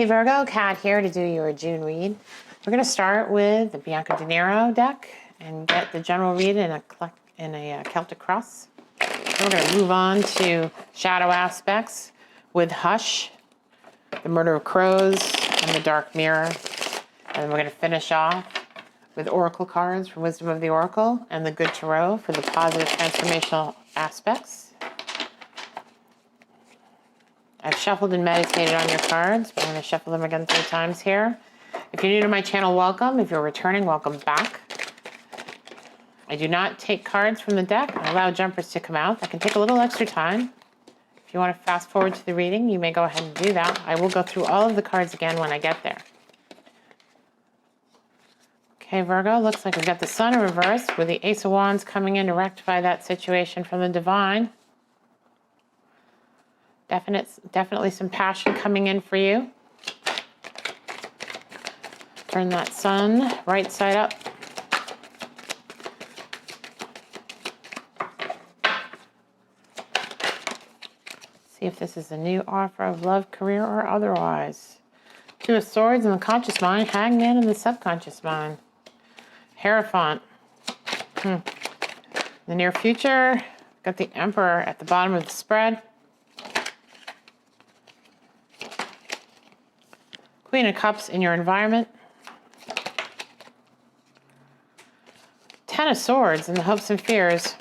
Hey Virgo, Kat here to do your June read. We're going to start with the Bianca De Niro deck and get the general read in a Celtic cross. Then we're going to move on to shadow aspects with Hush, the Murder of Crows, and the Dark Mirror. And then we're going to finish off with Oracle cards for Wisdom of the Oracle and the Good Tarot for the positive transformational aspects. I've shuffled and meditated on your cards, but I'm going to shuffle them again 3 times here. If you're new to my channel, welcome. If you're returning, welcome back. I do not take cards from the deck. I allow jumpers to come out. That can take a little extra time. If you want to fast forward to the reading, you may go ahead and do that. I will go through all of the cards again when I get there. Okay, Virgo, looks like we've got the Sun in reverse with the Ace of Wands coming in to rectify that situation from the Divine. Definitely some passion coming in for you. Turn that Sun right side up. See if this is a new offer of love, career, or otherwise. 2 of Swords in the conscious mind, Hangman in the subconscious mind. Hierophant. The near future, got the Emperor at the bottom of the spread. Queen of Cups in your environment. 10 of Swords in the hopes and fears.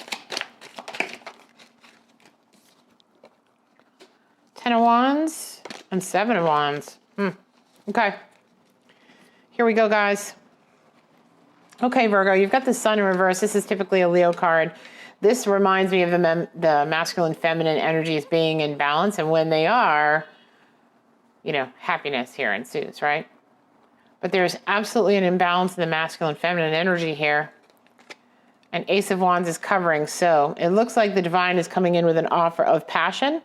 10 of Wands and 7 of Wands. Okay. Here we go, guys. Okay, Virgo, you've got the Sun in reverse. This is typically a Leo card. This reminds me of the masculine, feminine energies being in balance, and when they are, you know, happiness here ensues, right? But there's absolutely an imbalance in the masculine, feminine energy here. And Ace of Wands is covering, so it looks like the Divine is coming in with an offer of passion,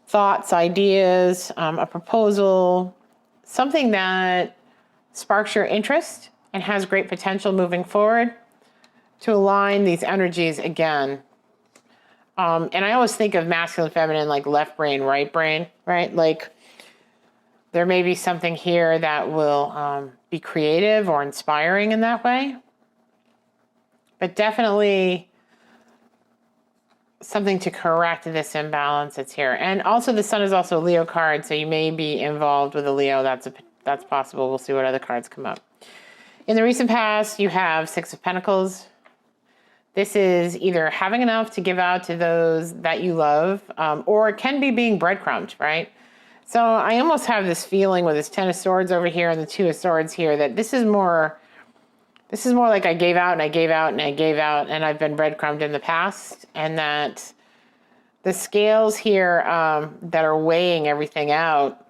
thoughts, ideas, a proposal, something that sparks your interest and has great potential moving forward to align these energies again. And I always think of masculine, feminine, like left brain, right brain, right? Like there may be something here that will be creative or inspiring in that way. But definitely something to correct this imbalance that's here. And also the Sun is also a Leo card, so you may be involved with a Leo. That's possible. We'll see what other cards come up. In the recent past, you have 6 of Pentacles. This is either having enough to give out to those that you love, or it can be being breadcrumbed, right? So I almost have this feeling with this 10 of Swords over here and the 2 of Swords here that this is more like I gave out and I gave out and I gave out and I've been breadcrumbed in the past, and that the scales here that are weighing everything out,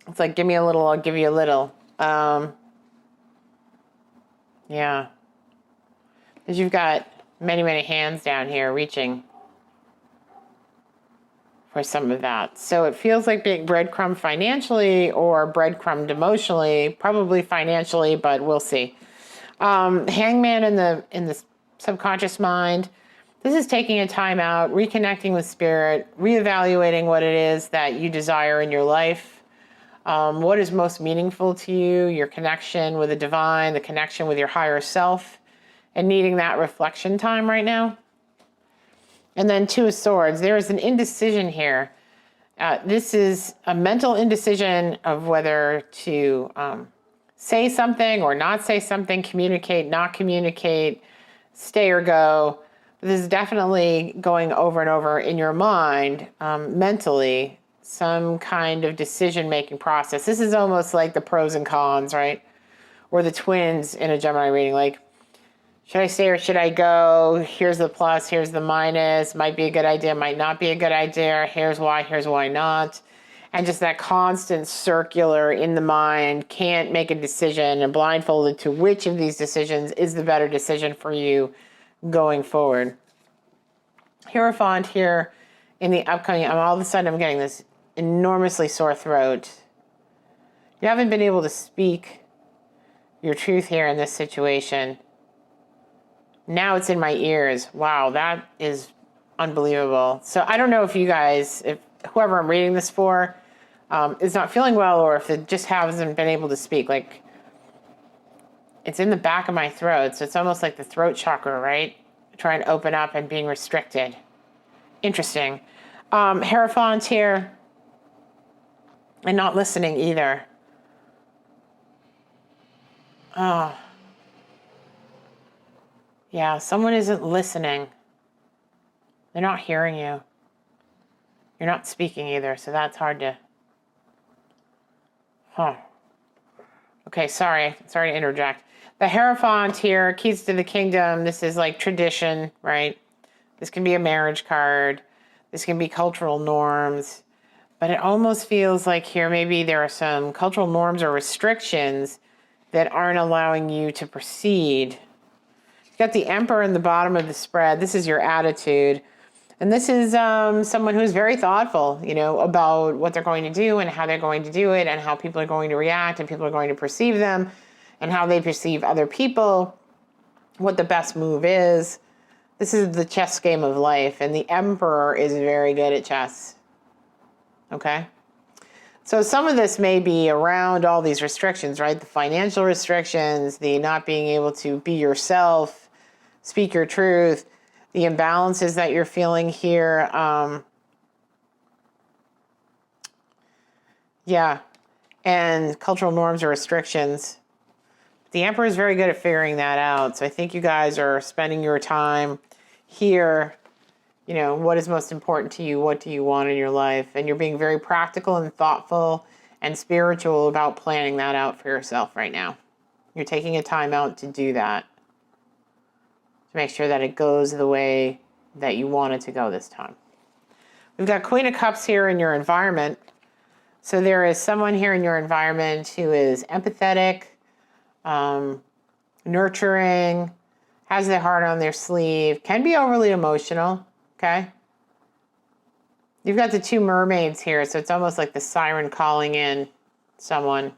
it's like, give me a little, I'll give you a little. Yeah. Because you've got many, many hands down here reaching for some of that. So it feels like being breadcrumbed financially or breadcrumbed emotionally, probably financially, but we'll see. Hangman in the subconscious mind. This is taking a time out, reconnecting with spirit, reevaluating what it is that you desire in your life. What is most meaningful to you, your connection with the Divine, the connection with your higher self, and needing that reflection time right now. And then 2 of Swords. There is an indecision here. This is a mental indecision of whether to say something or not say something, communicate, not communicate, stay or go. This is definitely going over and over in your mind, mentally, some kind of decision-making process. This is almost like the pros and cons, right? Or the twins in a Gemini reading, like, should I stay or should I go? Here's the plus, here's the minus. Might be a good idea, might not be a good idea. Here's why not. And just that constant circular in the mind, can't make a decision and blindfolded to which of these decisions is the better decision for you going forward. Hierophant here in the upcoming, all of a sudden I'm getting this enormously sore throat. You haven't been able to speak your truth here in this situation. Now it's in my ears. Wow, that is unbelievable. So I don't know if you guys, if whoever I'm reading this for, is not feeling well, or if it just hasn't been able to speak. Like, it's in the back of my throat, so it's almost like the throat chakra, right? Trying to open up and being restricted. Interesting. Hierophant here, and not listening either. Oh. Yeah, someone isn't listening. They're not hearing you. You're not speaking either, so that's hard to... Huh. Okay, sorry to interject. The Hierophant here, keys to the kingdom. This is like tradition, right? This can be a marriage card. This can be cultural norms. But it almost feels like here maybe there are some cultural norms or restrictions that aren't allowing you to proceed. You've got the Emperor in the bottom of the spread. This is your attitude. And this is someone who's very thoughtful, about what they're going to do and how they're going to do it and how people are going to react and people are going to perceive them and how they perceive other people, what the best move is. This is the chess game of life, and the Emperor is very good at chess. Okay? So some of this may be around all these restrictions, right? The financial restrictions, the not being able to be yourself, speak your truth, the imbalances that you're feeling here. And cultural norms or restrictions. The Emperor is very good at figuring that out. So I think you guys are spending your time here. What is most important to you? What do you want in your life? And you're being very practical and thoughtful and spiritual about planning that out for yourself right now. You're taking a time out to do that, to make sure that it goes the way that you want it to go this time. We've got Queen of Cups here in your environment. So there is someone here in your environment who is empathetic, nurturing, has their heart on their sleeve, can be overly emotional, okay? You've got the two mermaids here, so it's almost like the siren calling in someone.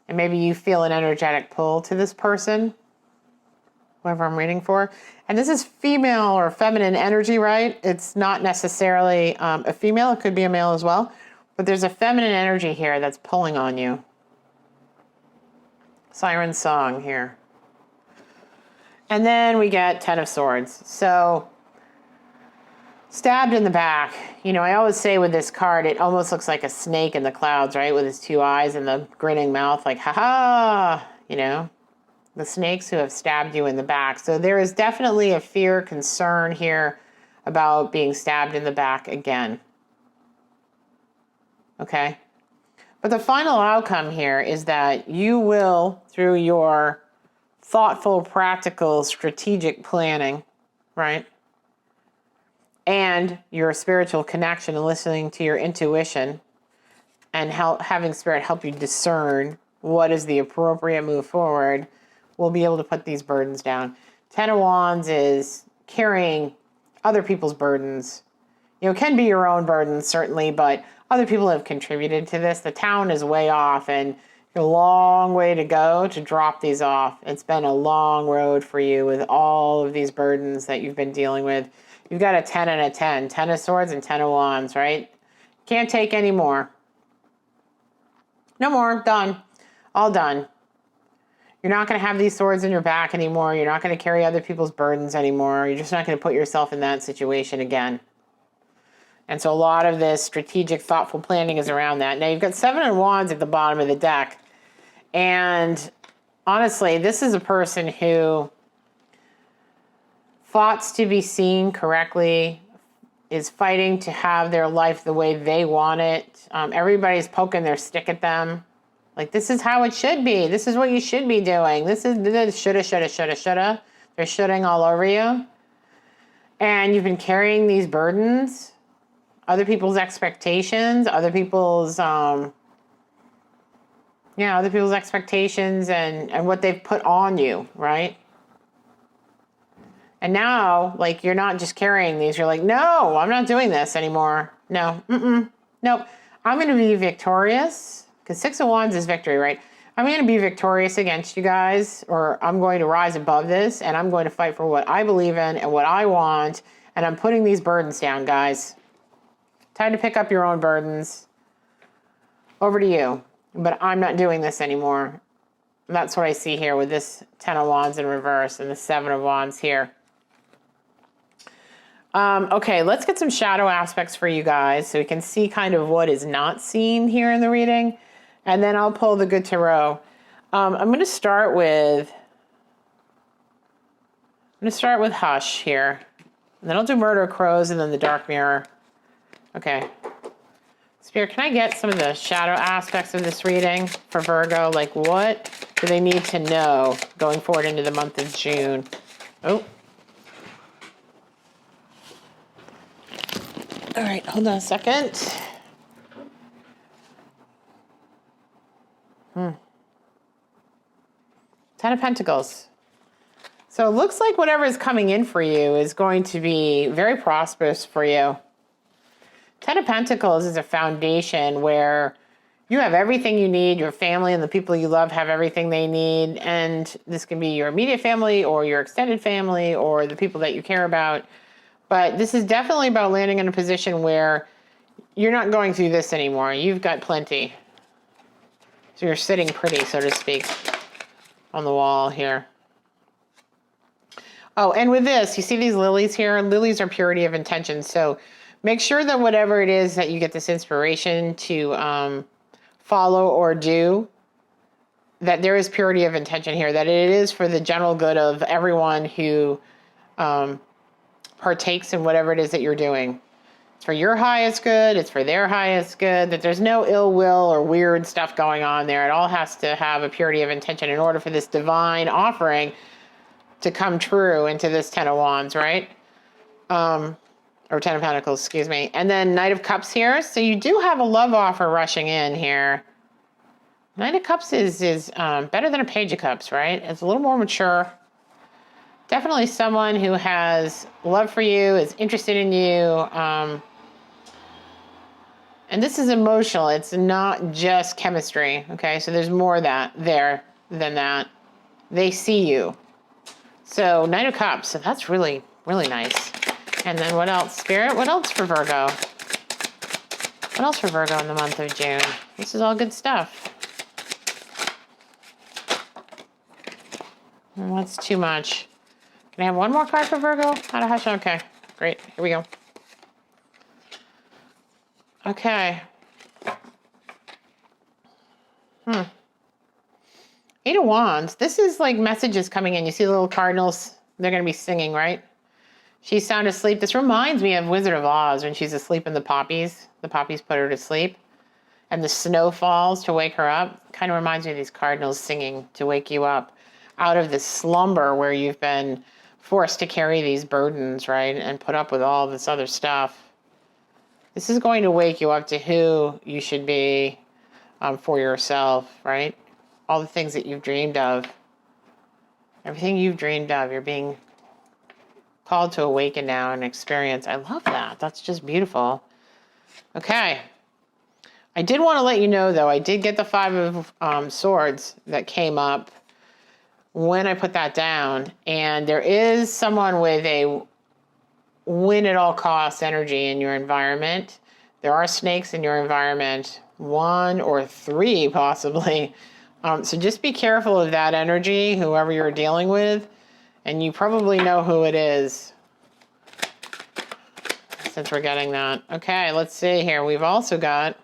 And maybe you feel an energetic pull to this person, whoever I'm reading for. And this is female or feminine energy, right? It's not necessarily a female. It could be a male as well. But there's a feminine energy here that's pulling on you. Siren song here. And then we get Ten of Swords. So, stabbed in the back. I always say with this card, it almost looks like a snake in the clouds, right? With his two eyes and the grinning mouth, like, ha-ha, the snakes who have stabbed you in the back. So there is definitely a fear, concern here about being stabbed in the back again. Okay? But the final outcome here is that you will, through your thoughtful, practical, strategic planning, right? And your spiritual connection and listening to your intuition and having Spirit help you discern what is the appropriate move forward, we'll be able to put these burdens down. Ten of Wands is carrying other people's burdens. It can be your own burdens, certainly, but other people have contributed to this. The town is way off, and a long way to go to drop these off. It's been a long road for you with all of these burdens that you've been dealing with. You've got a 10 and a 10. 10 of Swords and 10 of Wands, right? Can't take any more. No more. Done. All done. You're not going to have these swords in your back anymore. You're not going to carry other people's burdens anymore. You're just not going to put yourself in that situation again. And so a lot of this strategic, thoughtful planning is around that. Now, you've got 7 of Wands at the bottom of the deck. And honestly, this is a person who fought to be seen correctly, is fighting to have their life the way they want it. Everybody's poking their stick at them. Like, this is how it should be. This is what you should be doing. This is shoulda, shoulda, shoulda, shoulda. They're shooting all over you. And you've been carrying these burdens, other people's expectations, other people's expectations and what they've put on you, right? And now, like, you're not just carrying these. You're like, no, I'm not doing this anymore. No, nope. I'm going to be victorious, because 6 of Wands is victory, right? I'm going to be victorious against you guys, or I'm going to rise above this, and I'm going to fight for what I believe in and what I want, and I'm putting these burdens down, guys. Time to pick up your own burdens. over to you. But I'm not doing this anymore. That's what I see here with this 10 of Wands in reverse and the 7 of Wands here. Okay, let's get some shadow aspects for you guys so we can see kind of what is not seen here in the reading. And then I'll pull the good tarot. I'm going to start with Hush here. And then I'll do Murder Crows and then the Dark Mirror. Okay. Spirit, can I get some of the shadow aspects of this reading for Virgo? Like, what do they need to know going forward into the month of June? Oh. All right, hold on a second. Ten of Pentacles. So it looks like whatever is coming in for you is going to be very prosperous for you. Ten of Pentacles is a foundation where you have everything you need. Your family and the people you love have everything they need. And this can be your immediate family or your extended family or the people that you care about. But this is definitely about landing in a position where you're not going through this anymore. You've got plenty. So you're sitting pretty, so to speak, on the wall here. Oh, and with this, you see these lilies here? Lilies are purity of intention. So make sure that whatever it is that you get this inspiration to follow or do, that there is purity of intention here, that it is for the general good of everyone who partakes in whatever it is that you're doing. It's for your highest good. It's for their highest good, that there's no ill will or weird stuff going on there. It all has to have a purity of intention in order for this divine offering to come true into this 10 of Wands, right? Or 10 of Pentacles, excuse me. And then Knight of Cups here. So you do have a love offer rushing in here. Knight of Cups is better than a Page of Cups, right? It's a little more mature. Definitely someone who has love for you, is interested in you. And this is emotional. It's not just chemistry, okay? So there's more than that. They see you. So Knight of Cups. So that's really, really nice. And then what else? Spirit, what else for Virgo? What else for Virgo in the month of June? This is all good stuff. What's too much? Can I have one more card for Virgo? Out of Hush? Okay, great. Here we go. Okay. Eight of Wands. This is like messages coming in. You see the little cardinals? They're going to be singing, right? She's sound asleep. This reminds me of Wizard of Oz when she's asleep in the poppies. The poppies put her to sleep. And the snow falls to wake her up. Kind of reminds me of these cardinals singing to wake you up out of this slumber where you've been forced to carry these burdens, right? And put up with all this other stuff. This is going to wake you up to who you should be for yourself, right? All the things that you've dreamed of. Everything you've dreamed of, you're being called to awaken now and experience. I love that. That's just beautiful. Okay. I did want to let you know, though, I did get the 5 of Swords that came up when I put that down. And there is someone with a win at all costs energy in your environment. There are snakes in your environment, 1 or 3 possibly. So just be careful of that energy, whoever you're dealing with. And you probably know who it is, since we're getting that. Okay, let's see here. We've also got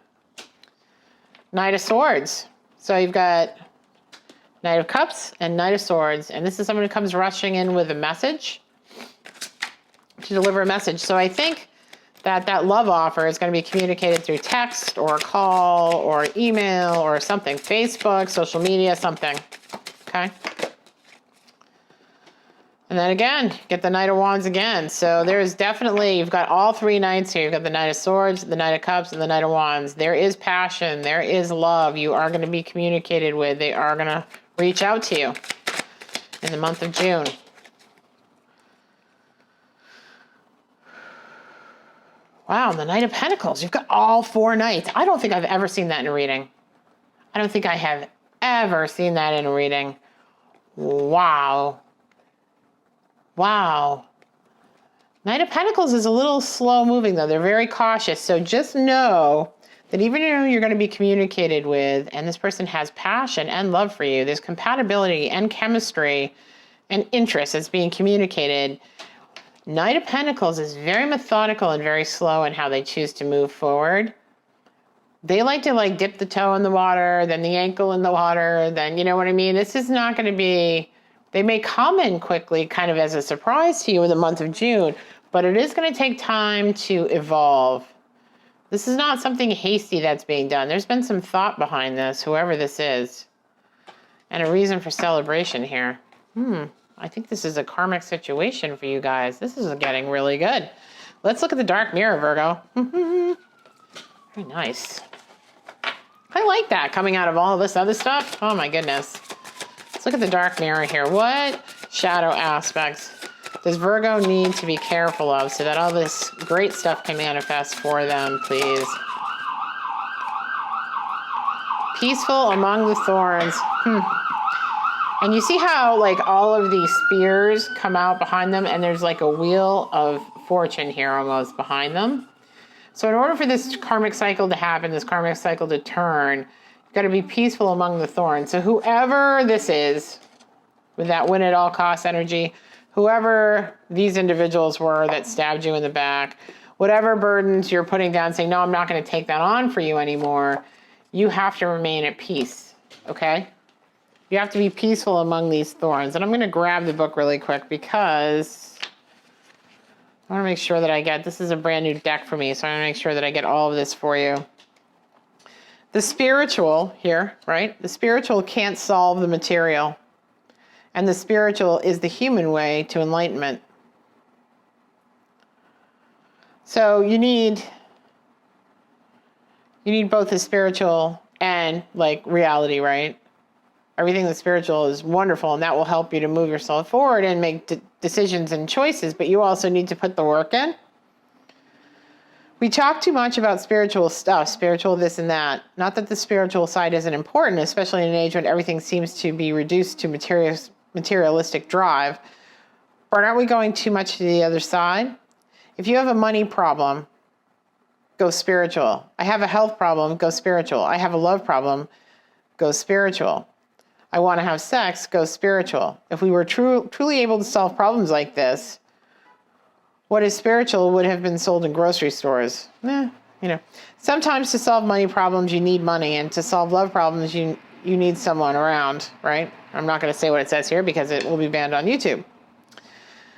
Knight of Swords. So you've got Knight of Cups and Knight of Swords. And this is someone who comes rushing in with a message, to deliver a message. So I think that love offer is going to be communicated through text or call or email or something. Facebook, social media, something. Okay? And then again, get the Knight of Wands again. So there's definitely, you've got all 3 knights here. You've got the Knight of Swords, the Knight of Cups, and the Knight of Wands. There is passion. There is love. You are going to be communicated with. They are going to reach out to you in the month of June. Wow, the Knight of Pentacles. You've got all 4 knights. I don't think I've ever seen that in a reading. I don't think I have ever seen that in a reading. Wow. Wow. Knight of Pentacles is a little slow moving, though. They're very cautious. So just know that even though you're going to be communicated with, and this person has passion and love for you, there's compatibility and chemistry and interest that's being communicated. Knight of Pentacles is very methodical and very slow in how they choose to move forward. They like to dip the toe in the water, then the ankle in the water, then, you know what I mean? This is not going to be, they may come in quickly kind of as a surprise to you in the month of June, but it is going to take time to evolve. This is not something hasty that's being done. There's been some thought behind this, whoever this is, and a reason for celebration here. I think this is a karmic situation for you guys. This is getting really good. Let's look at the dark mirror, Virgo. Very nice. I like that coming out of all of this other stuff. Oh my goodness. Let's look at the dark mirror here. What shadow aspects does Virgo need to be careful of so that all this great stuff can manifest for them, please? Peaceful among the thorns. And you see how all of these spears come out behind them, and there's a wheel of fortune here almost behind them. So in order for this karmic cycle to happen, this karmic cycle to turn, you've got to be peaceful among the thorns. So whoever this is, with that win at all costs energy, whoever these individuals were that stabbed you in the back, whatever burdens you're putting down, saying, no, I'm not going to take that on for you anymore, you have to remain at peace, okay? You have to be peaceful among these thorns. And I'm going to grab the book really quick because I want to make sure that I get, this is a brand new deck for me, so I want to make sure that I get all of this for you. The spiritual here, right? The spiritual can't solve the material. And the spiritual is the human way to enlightenment. So you need both the spiritual and reality, right? Everything that's spiritual is wonderful, and that will help you to move yourself forward and make decisions and choices, but you also need to put the work in. We talk too much about spiritual stuff, spiritual this and that. Not that the spiritual side isn't important, especially in an age when everything seems to be reduced to materialistic drive. But aren't we going too much to the other side? If you have a money problem, go spiritual. I have a health problem, go spiritual. I have a love problem, go spiritual. I want to have sex, go spiritual. If we were truly able to solve problems like this, what is spiritual would have been sold in grocery stores. Sometimes to solve money problems, you need money, and to solve love problems, you need someone around, right? I'm not going to say what it says here because it will be banned on YouTube.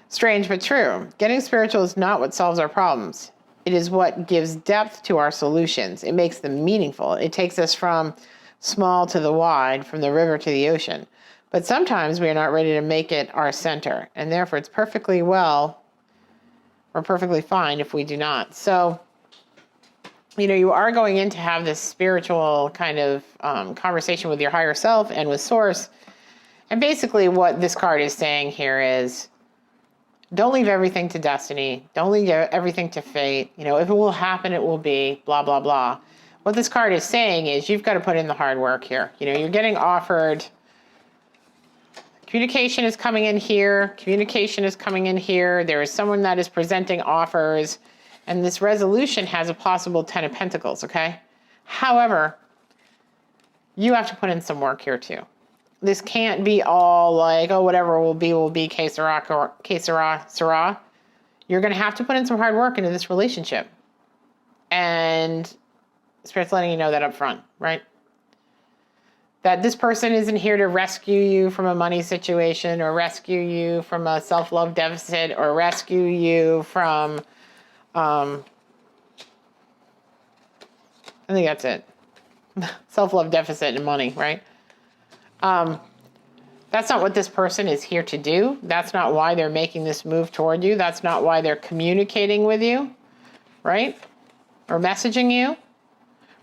Strange but true. Getting spiritual is not what solves our problems. It is what gives depth to our solutions. It makes them meaningful. It takes us from small to the wide, from the river to the ocean. But sometimes we are not ready to make it our center, and therefore it's perfectly fine if we do not. So, you are going in to have this spiritual kind of conversation with your higher self and with Source. And basically what this card is saying here is, don't leave everything to destiny. Don't leave everything to fate. If it will happen, it will be, blah, blah, blah. What this card is saying is you've got to put in the hard work here. You're getting offered. Communication is coming in here. Communication is coming in here. There is someone that is presenting offers. And this resolution has a possible 10 of Pentacles, okay? However, you have to put in some work here too. This can't be all whatever will be, que sera. You're going to have to put in some hard work into this relationship. And Spirit's letting you know that up front, right? That this person isn't here to rescue you from a money situation or rescue you from a self-love deficit or rescue you from, I think that's it. Self-love deficit and money, right? That's not what this person is here to do. That's not why they're making this move toward you. That's not why they're communicating with you, right? Or messaging you.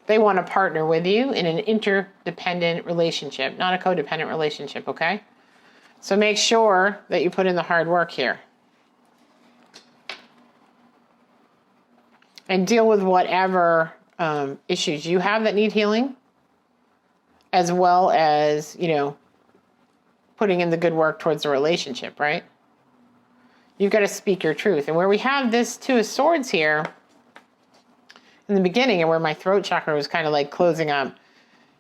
They want to partner with you in an interdependent relationship, not a codependent relationship, okay? So make sure that you put in the hard work here. And deal with whatever issues you have that need healing, as well as, putting in the good work towards the relationship, right? You've got to speak your truth. And where we have this Two of Swords here, in the beginning and where my throat chakra was kind of like closing up.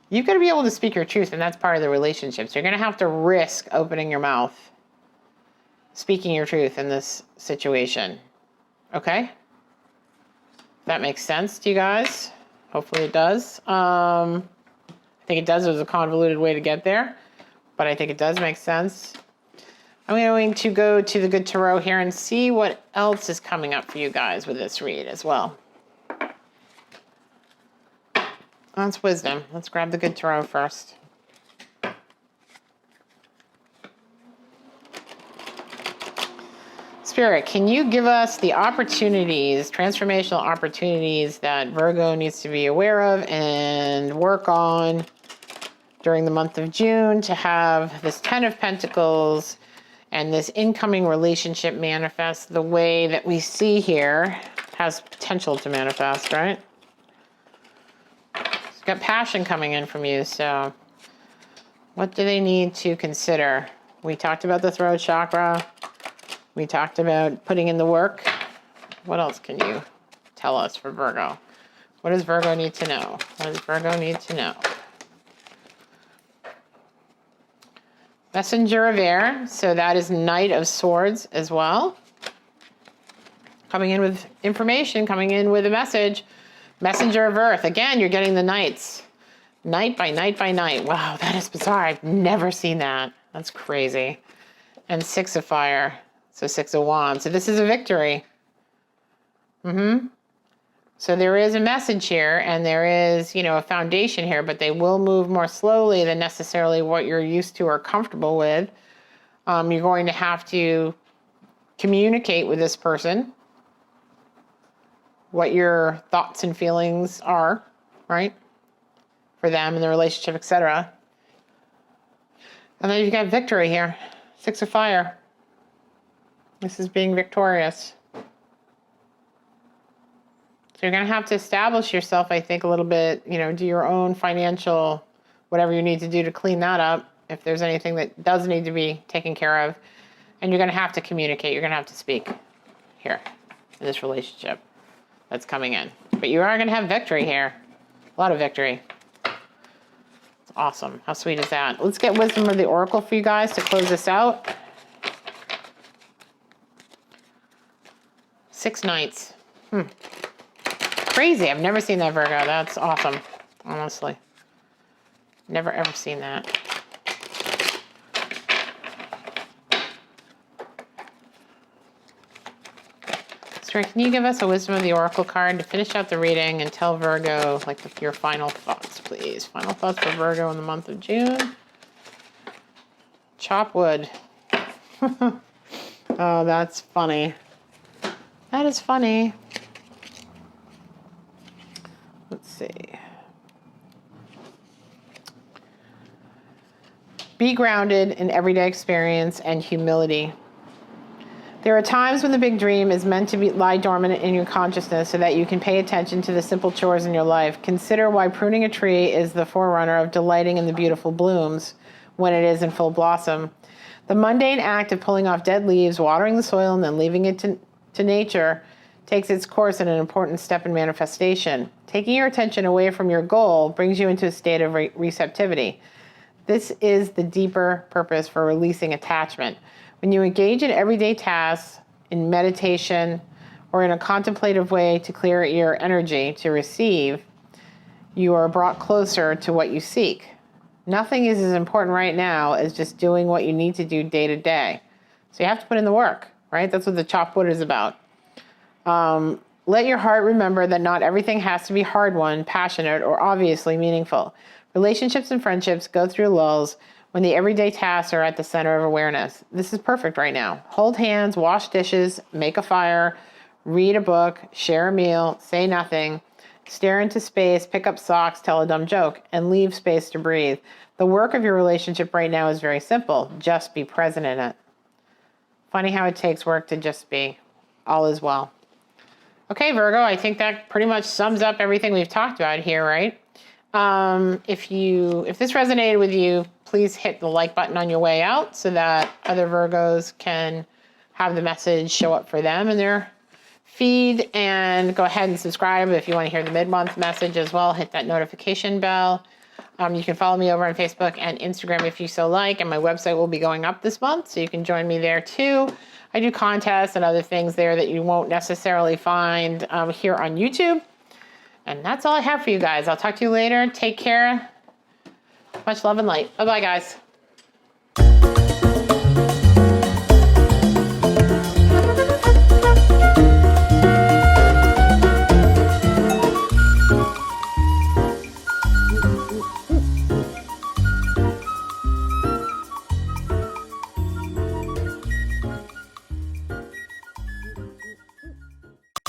You've got to be able to speak your truth, and that's part of the relationship. So you're going to have to risk opening your mouth, speaking your truth in this situation. Okay? That makes sense to you guys? Hopefully it does. I think it does. It was a convoluted way to get there, but I think it does make sense. I'm going to go to the Good Tarot here and see what else is coming up for you guys with this read as well. That's wisdom. Let's grab the Good Tarot first. Spirit, can you give us the opportunities, transformational opportunities that Virgo needs to be aware of and work on during the month of June to have this Ten of Pentacles and this incoming relationship manifest the way that we see here, has potential to manifest, right? It's got passion coming in from you, so what do they need to consider? We talked about the throat chakra. We talked about putting in the work. What else can you tell us for Virgo? What does Virgo need to know? What does Virgo need to know? Messenger of Air, so that is Knight of Swords as well. Coming in with information, coming in with a message. Messenger of Earth, again, you're getting the Knights. Knight by Knight by Knight. Wow, that is bizarre. I've never seen that. That's crazy. And Six of Fire, so Six of Wands. So this is a victory. So there is a message here, and there is, you know, a foundation here, but they will move more slowly than necessarily what you're used to or comfortable with. You're going to have to communicate with this person what your thoughts and feelings are, right? For them and the relationship, etc. And then you've got victory here. Six of Fire. This is being victorious. So you're going to have to establish yourself, I think, a little bit, you know, do your own financial, whatever you need to do to clean that up, if there's anything that does need to be taken care of. And you're going to have to communicate. You're going to have to speak here in this relationship that's coming in. But you are going to have victory here. A lot of victory. It's awesome. How sweet is that? Let's get Wisdom of the Oracle for you guys to close this out. 6 Knights. Crazy. I've never seen that, Virgo. That's awesome. Honestly. Never ever seen that. Spirit, can you give us a Wisdom of the Oracle card to finish out the reading and tell Virgo, like, your final thoughts, please? Final thoughts for Virgo in the month of June. Chop wood. Oh, that's funny. That is funny. Let's see. Be grounded in everyday experience and humility. There are times when the big dream is meant to lie dormant in your consciousness so that you can pay attention to the simple chores in your life. Consider why pruning a tree is the forerunner of delighting in the beautiful blooms when it is in full blossom. The mundane act of pulling off dead leaves, watering the soil, and then leaving it to nature takes its course in an important step in manifestation. Taking your attention away from your goal brings you into a state of receptivity. This is the deeper purpose for releasing attachment. When you engage in everyday tasks, in meditation, or in a contemplative way to clear your energy to receive, you are brought closer to what you seek. Nothing is as important right now as just doing what you need to do day to day. So you have to put in the work, right? That's what the chop wood is about. Let your heart remember that not everything has to be hard-won, passionate, or obviously meaningful. Relationships and friendships go through lulls when the everyday tasks are at the center of awareness. This is perfect right now. Hold hands, wash dishes, make a fire, read a book, share a meal, say nothing, stare into space, pick up socks, tell a dumb joke, and leave space to breathe. The work of your relationship right now is very simple. Just be present in it. Funny how it takes work to just be. All is well. Okay, Virgo, I think that pretty much sums up everything we've talked about here, right? If this resonated with you, please hit the like button on your way out so that other Virgos can have the message show up for them in their feed, and go ahead and subscribe if you want to hear the mid-month message as well. Hit that notification bell. You can follow me over on Facebook and Instagram if you so like, and my website will be going up this month, so you can join me there too. I do contests and other things there that you won't necessarily find here on YouTube. And that's all I have for you guys. I'll talk to you later. Take care. Much love and light. Bye-bye, guys.